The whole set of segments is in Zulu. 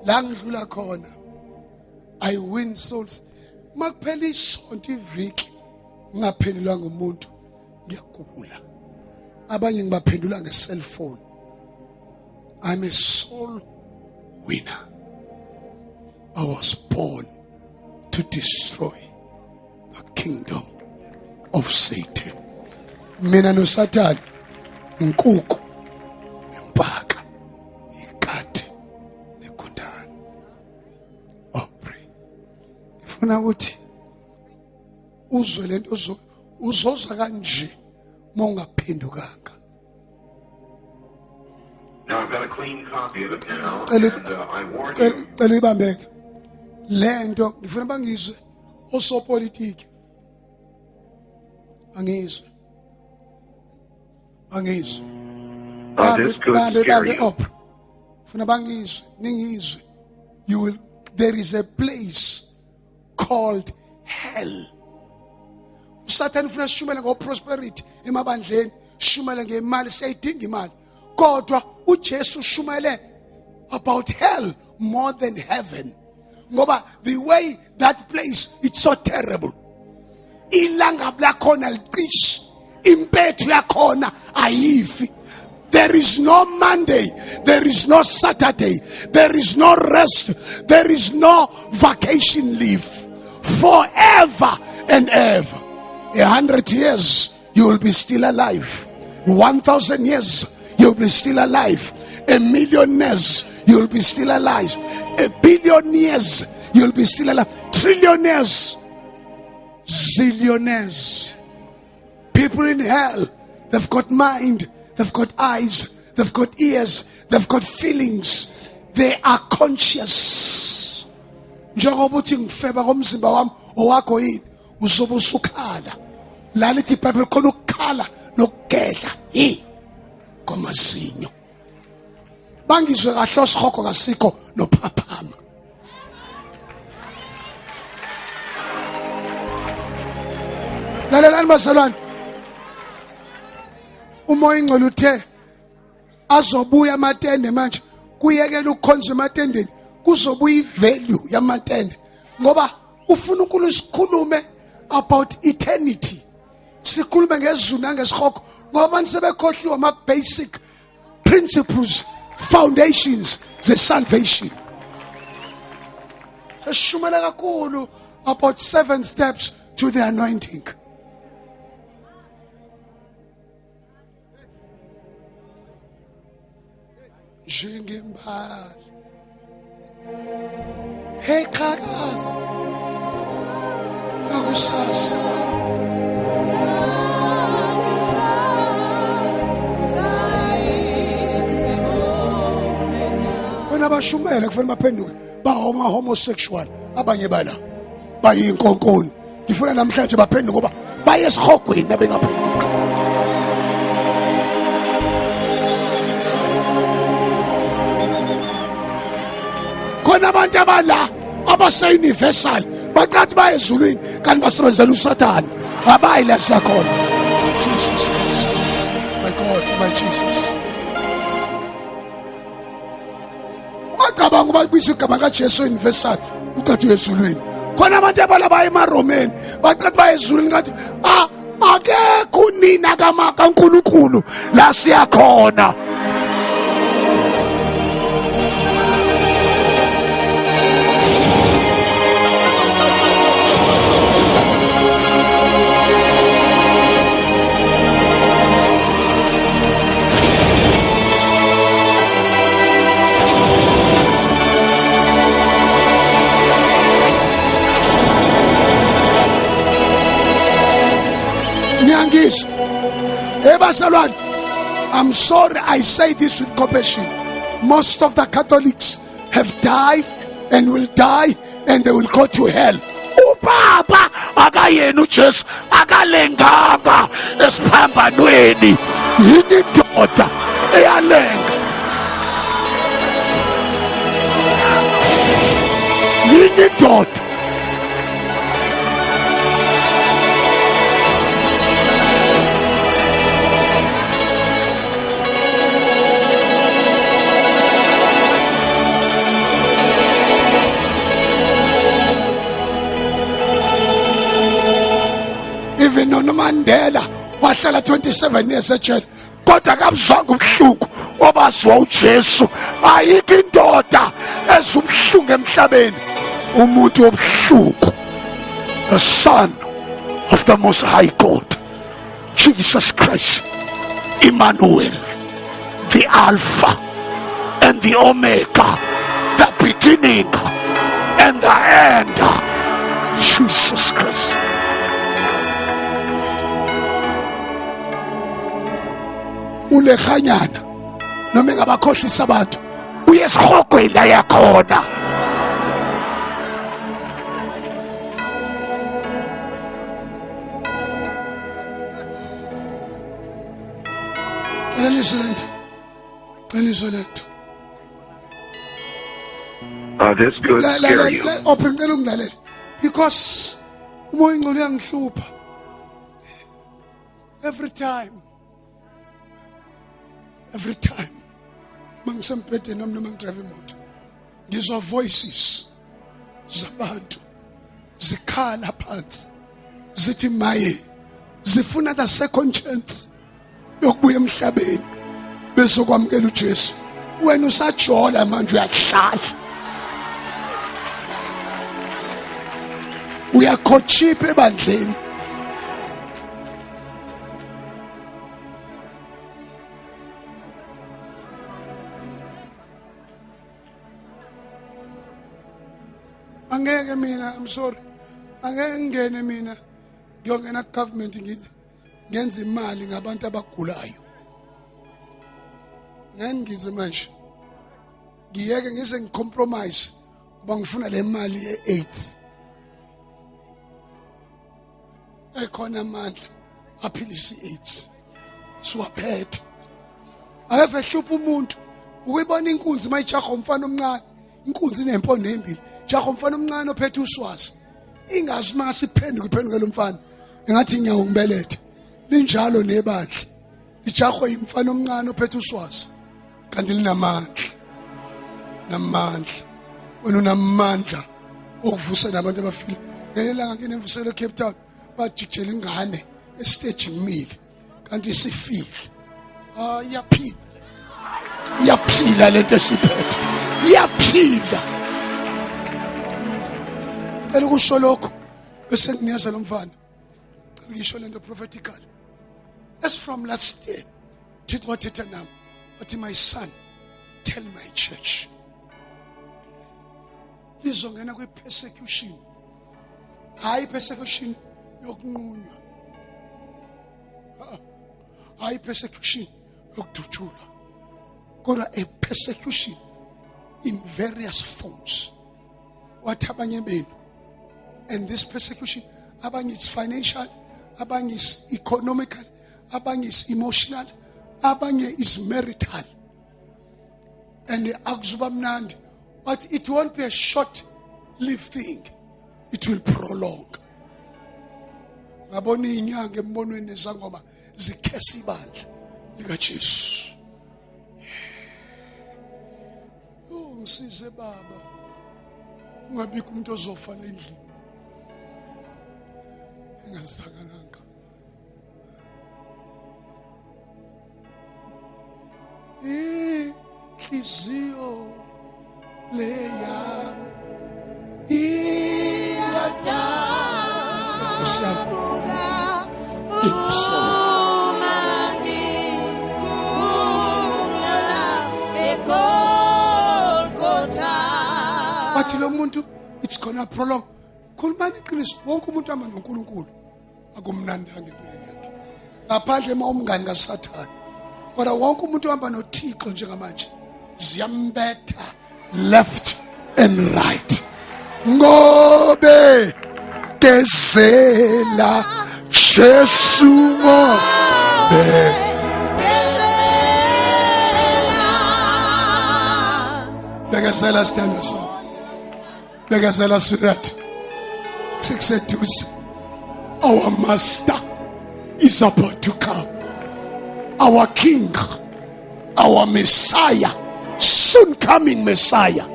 la ngidlula khona I win souls. Makuphela isonto iviki ngaphendulwa ngumuntu ngiyagula. Abanye ngibaphendula nge-cellphone. I'm a soul winner. I was born to destroy the kingdom of Satan. Mina no Satan inkukhu impaka ikati nekundana. Oh pray. Ngifuna ukuthi uzwe lento uzozwa kanje mongaphendukanga. Now I've got a clean copy of it now, and I warn you. Cela ibambeke. Lento ngifuna bangizwe osopolitiki. Angizwe. This could scare you. Funa bangizwe, ningizwe. There is a place called hell. Satan ufuna shumela ngoprosperity emabandleni, shumela ngemali, siyayidinga imali. Kodwa uJesu shumele about hell more than heaven. Ngoba the way that place, it's so terrible. Ilanga blakhona liqishi, impethu yakhona ayifi. There is no Monday, there is no Saturday, there is no rest, there is no vacation leave. Forever and ever. 100 years, you will be still alive. 1,000 years, you'll be still alive. 1,000,000 years, you'll be still alive. 1,000,000,000 years, you'll be still alive. Trillionaires, zillionaires. People in hell, they've got mind, they've got eyes, they've got ears, they've got feelings. They are conscious. Njengoba uthi ngifeba komzimba wami owakho yini uzobe usukhala. Lalithi iBhayibheli khona ukukhala nokugedla komazinyo. Bangizwe kahle osikhoko kasikho nophaphama. Lalelani bazalwane. Umoya ingcwele uthe azobuya amatende manje kuyekela ukukhonza ematendeni kuzobuya ivalue yamatende ngoba ufuna uNkulunkulu sikhulume about eternity. Sikhulume ngezulu nangesikhoko ngoba abantu sebekhohliwe ama basic principles, foundations ze salvation. Seshumela kakhulu about 7 steps to the anointing. Jingembali. Hey Kakazi. Akusasa. Wena bashumele kufanele baphenduke ba homosexual abanye bala bayinkonkoni. Ngifuna namhlanje baphenduke ngoba baye esihogweni abengaphenduka. Khona abantu abala abase universal baqathi baye ezulwini kanti basebenzela uSathane. Abayi la siyakhona. Jesus. My God, my Jesus. Ungacabanga ubabizwe igama kaJesu universal uqathi ezulwini. Khona abantu abala baye eMaromeni baqathi baye ezulwini ngathi akekho unina kaNkulunkulu la siyakhona. I'm sorry I say this with compassion. Most of the Catholics have died and will die and they will go to hell. Ubaba akayena uJesu akalenganga esiphambanweni yini indoda eyalenga. Yini indoda wamlandela wahlala 27 years ejele kodwa akabuzwanga ubuhlungu obaziwa uJesu. Ayikho indoda ezubuhlungu emhlabeni umuntu wobuhlungu, the Son of the Most High God, Jesus Christ, Emmanuel, the Alpha and the Omega, the beginning and the end, Jesus Christ. Ulekhanyana noma ngabakhohlisa abantu uyesihogweni la yakhona. This could scare you. Open ungilalela because umoya ingcolo uyangihlupha every time mangisembhedeni nami noma ngidrive imoto ngizwa voices zabantu zikhala phansi zithi maye zifuna the second chance yokubuya emhlabeni bezokwamukela uJesu. Wena usajola manje uyahlala uyakhochipha ebandleni. Angeke mina, I'm sorry, angeke ngene mina ngiyongena government ngithi ngenza imali ngabantu abagulayo. Ngengizwe manje ngiyeke ngize ngicompromise ngoba ngifuna le mali ye-AIDS. Ekhona amandla aphilisa i-AIDS siwaphethe. Ave hlupha umuntu ukuyibona inkunzi mayijaha umfana omncane, inkunzi inempondo embili, jaha umfana omncane ophethe uswazi, ingazi mase iphendukela umfana engathi nyawo ngibelethe. Linjalo nebandla ijahwe imfana omncane ophethe uswazi kanti linamandla wena unamandla okuvusa nabantu abafile. Ngelelanga nginemvuselo eCape Town bajikjela ingane estage ngimile kanti isifile. Iyaphila lento esiphethe, iyaphila. Ela kusho lokho bese nginiyaza lo mfana ngisho lento prophetical. As from last year, Titwateta nam, but my son, tell my church. Lizongena kwi persecution. Hayi persecution yokunqunywa. Hayi persecution yokudutshulwa. Kodwa a persecution in various forms. What abanye benu? And this persecution, abanye is financial, abanye is economical, abanye is emotional, abanye is marital. And the akuzubamnandi, but it won't be a short-lived thing. It will prolong. Ngabona inyanga embonweni zangoma zikhesa ibandla lika Jesu. Ngisize baba. Ungabikho umuntu ozofa la endlini. Engazisakalanga. Inhliziyo leya But lo muntu it's gonna prolong. Khulumani iqiniso, wonke umuntu ama noNkulunkulu akumnandanga empilweni yakhe. Ngaphandle umngani kaSathane. Kodwa wonke umuntu ohamba noThixo njengamanje ziyambetha left and right. Ngobe gezela Jesu ngobe Bekezela sithando sami. Bekezela sweetheart. Sikuseduze. Our master is about to come. Our king, our Messiah, soon coming Messiah.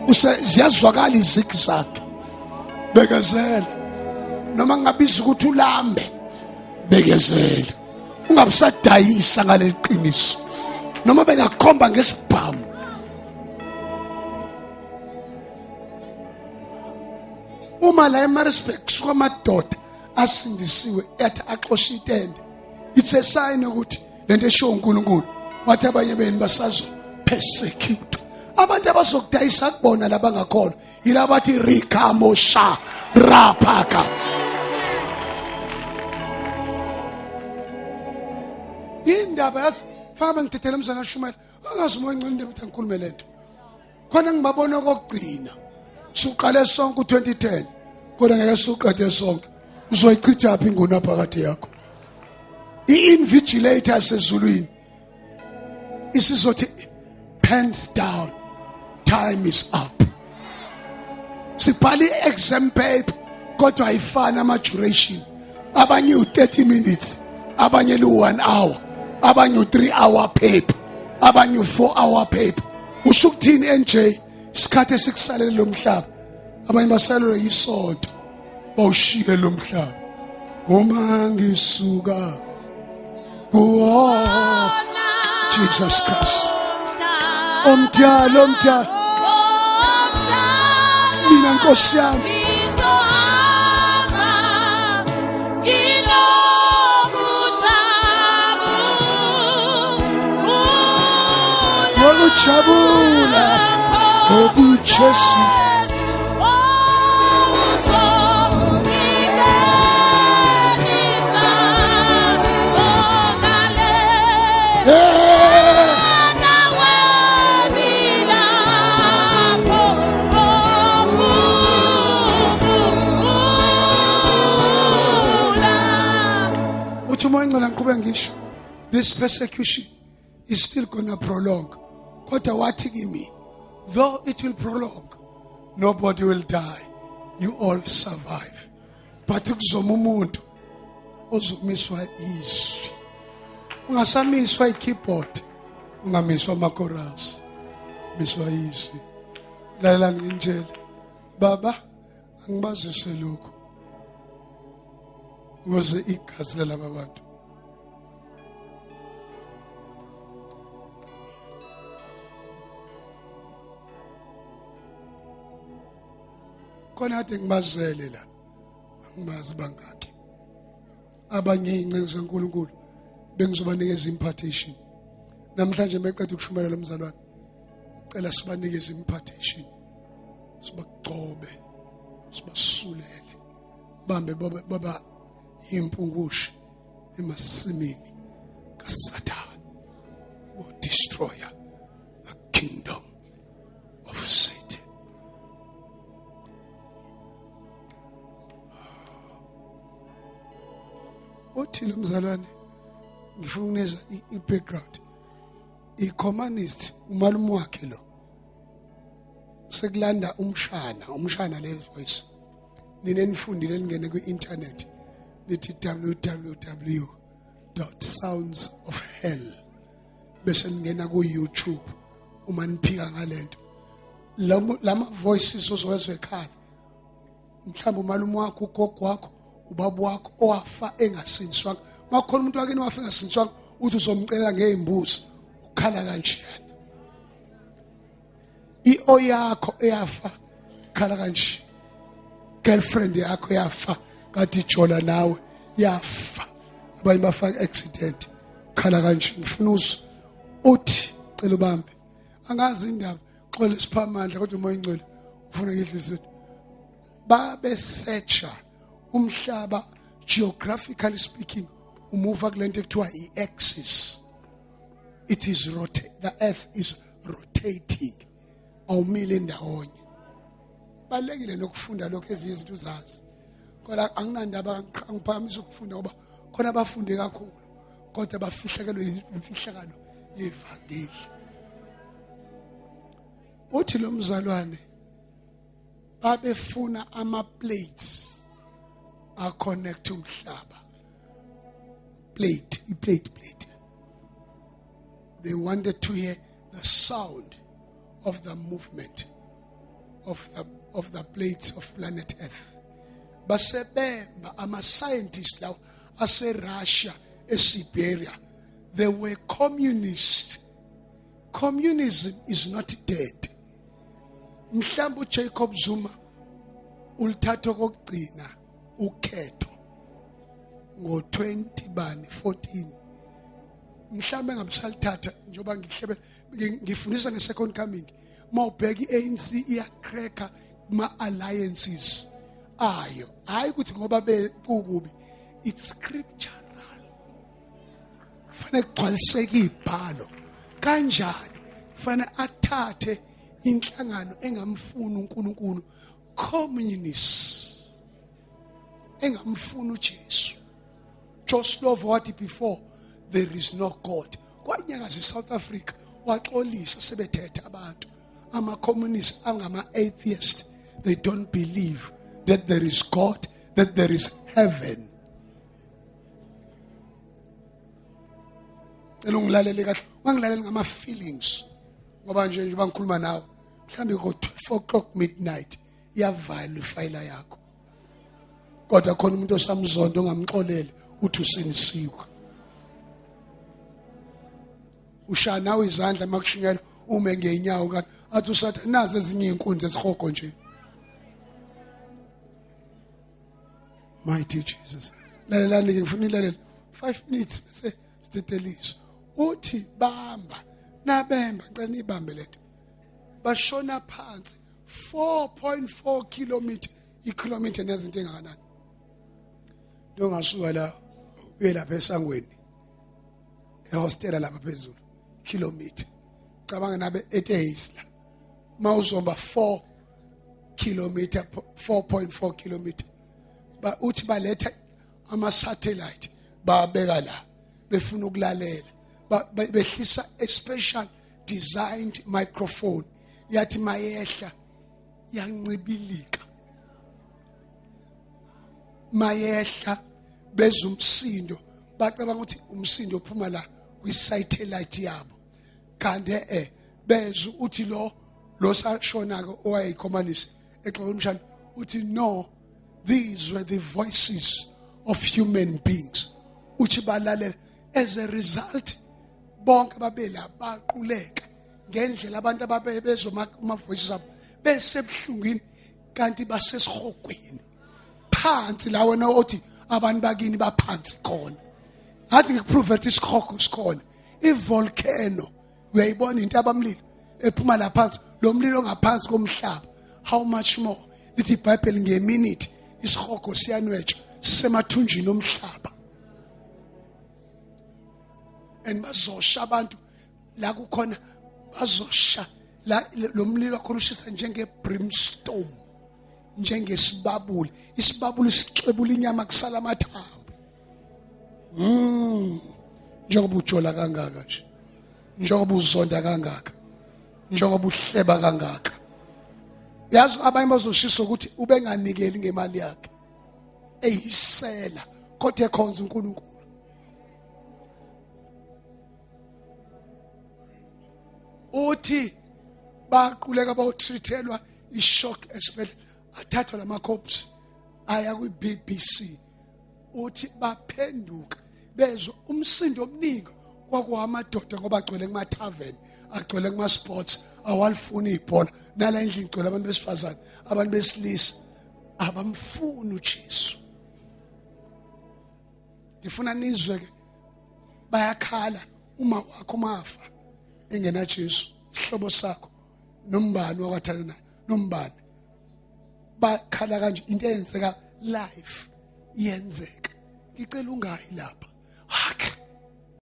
Ziyazwakala izigi zakhe. Bekezela. Noma ngabiza ukuthi ulambe. bekezela. Ungabisadayisa ngale qiniso. Noma bengakhomba ngesibhamu. Uma la eMaritzburg kusuka amadoda asindisiwe ethi axosha itende. It's a sign ukuthi lento esho uNkulunkulu wathi abanye beni basazo persecute. Abantu abazokudayisa kubona labangakholwa yilabathi rikamosha rapaka. Indaba yasifaka ngithethela umzana Shumela angazi umoya ngcinde ukuthi ngikhulume lento. Khona ngibabona kokugcina. Suqale sonke u2010 kodwa ngeke suqede sonke. Uzoyichitha phi ingona phakathi yakho? I-invigilator sezulwini isizothi pens down, time is up. Sibhali exam paper kodwa ayifani ama duration. Abanye u30 minutes, abanye lu1 hour, abanye u3 hour paper, abanye u4 hour paper. Usukuthini NJ isikhathi esikusalele lo mhlaba. Abanye basalelwe yisonto bawushiye lo mhlaba. Uma ngisuka kuwo Jesus Christ. Omdala mina Nkosi yami ngokujabula ngokuJesu this persecution is still gonna prolong. Kodwa wathi kimi, though it will prolong, nobody will die. You all survive. But kuzoma umuntu ozokumiswa izwi. Ungasamiswa ikeyboard, ungamiswa amakorasi. Miswa izwi. Lalela nginjele. Baba, angibazise lokho. Ukuze igazi lalaba bantu khona ade ngibazele la angibazi bangaki abanye inceku zeNkulunkulu bengizobanikeza impartation namhlanje meqeda ukushumayela lo mzalwane cela sibanikeze impartation sibagcobe sibasulele bambe baba impungushe emasimini kaSathane wo destroyer a kingdom of Satan. Uthi lo mzalwane ngifuna ukuneza i-background i-communist umalume wakhe lo sekulanda umshana le voice nine nifundile lingene ku-internet lithi www.soundsofhell bese ningena ku-YouTube uma niphika ngalento lama voices ozowezwe ekhaya mhlawumbe umalume wakho ugogo wakho ubaba wakho owafa engasinjwanga makhona umuntu wakini wafa engasinjwanga uthi uzomcela ngezimbuzi ukhala kanjani iyakho eyafa khala kanje girlfriend yakho yafa kathi jola nawe yafa abanye bafaka accident khala kanje ngifuna uthi cela ubambe angazi indaba xole siphamandla kodwa umoya ingcwele ufuna ngidlulise babe searcher umhlaba geographically speaking umuva kulento ekuthiwa i-axis. It is the earth is rotating awumile ndawonye balekile lokufunda lokho ezizinto uzazi kodwa anginandaba angiphakamisa ukufunda ngoba khona abafunde kakhulu kodwa bafihlekelwe imfihlakalo yevangeli. Uthi lo mzalwane babefuna ama plates a connect umhlaba plate. They wanted to hear the sound of the movement of the plates of planet Earth. Basebemba ama scientists law ase-Russia, eSiberia, they were communists. Communism is not dead. Mhlawumbe uJacob Zuma ulithatha kokugcina ukhetho ngo-2014. Mhlawumbe ngabisalithatha njengoba ngifundisa nge-second coming. Mawubheka i-ANC iyacracker ma-alliances ayo. Hayi ukuthi ngoba bekukubi. It's scriptural. Fanele kugcwaliseke ibhalo. Kanjani? Fanele athathe inhlangano engamfuni uNkulunkulu, communists engamfuni uJesu. Joseph wathi before there is no God. Kwanyakazi South Africa waxolisa sebethethe abantu ama-communists angama-atheists. They don't believe that there is God, that there is heaven. Elungilalele kahle, wangilalele ngama feelings. Ngoba nje ngikhuluma nawe, mhlambe ngo-12 o'clock midnight iyavala ifayila yakho. Kodwa khona umuntu osamzondo ongamxolele uthi usinisiwe. Ushaya nawe izandla makushinyela ume ngeenyawo kanti athi usathi nazi ezinye inkunzi esihogo nje. Mighty Jesus. Lalelani ke ngifuna ilalela 5 minutes bese sitetelizwe. Uthi bamba nabemba ngicela ibambe lethu. Bashona phansi 4.4 kilometer, ikilometer nezinto engakanani. Ngasuka la uye lapha esangweni. Ehostela lapha phezulu. Kilometer. Cabanga nabe eTeis la. Mawuzomba 4 kilometer, 4.4 kilometer. Ba uthi baletha ama satellite babeka la befuna ukulalela. Behlisa a special designed microphone. Yathi mayehla yancibilika. Mayehla bezumsindo bacabanga ukuthi umsindo uphuma la kwi-satellite yabo. Kanti bezu uthi lo sashona ke owayeyicommunist exoxa umshana uthi no, these were the voices of human beings. Uthi balalela as a result bonke babela baquleka ngendlela abantu ababezoma voices abo besebuhlungini kanti basesihogweni phansi la wena othi abantu bakini baphansi khona. Athi ngikuprove ukuthi isihogo sikhona. Ivolcano uyayibona into abamlilo ephuma la phansi, lo mlilo ngaphansi komhlaba. How much more lithi iBhayibheli ngeminute isihogo siyanwetshwa sisemathunjini omhlaba. And bazosha abantu la kukhona bazosha la lo mlilo wakho ushisa njenge brimstone, njengesibabuli. Isibabuli sixebula inyama kusala amathambo. Njengoba ujola kangaka nje, njengoba uzonda kangaka, njengoba uhleba kangaka. Yazi abanye bazoshisa ukuthi ubenganikeli ngemali yakhe eyisela kodwa ekhonza uNkulunkulu. Uthi baquleka bawutreathelwa ishock esibhedlela, athathwa lama corpse aya kwi-BBC. Uthi baphenduka bezwe umsindo omningi kwakuwamadoda ngoba agcwele kuma tavern, agcwele kuma sports, awalifuni ibhola. Nala endlini igcwele abantu besifazane, abantu besilisa abamfuni uJesu. Ngifuna nizwe ke bayakhala uma wakho mafa engena Jesu, ihlobo sakho nombani wakwathana naye nombani bakhala kanje into eyenzeka live iyenzeka. Ngicela ungayi lapha.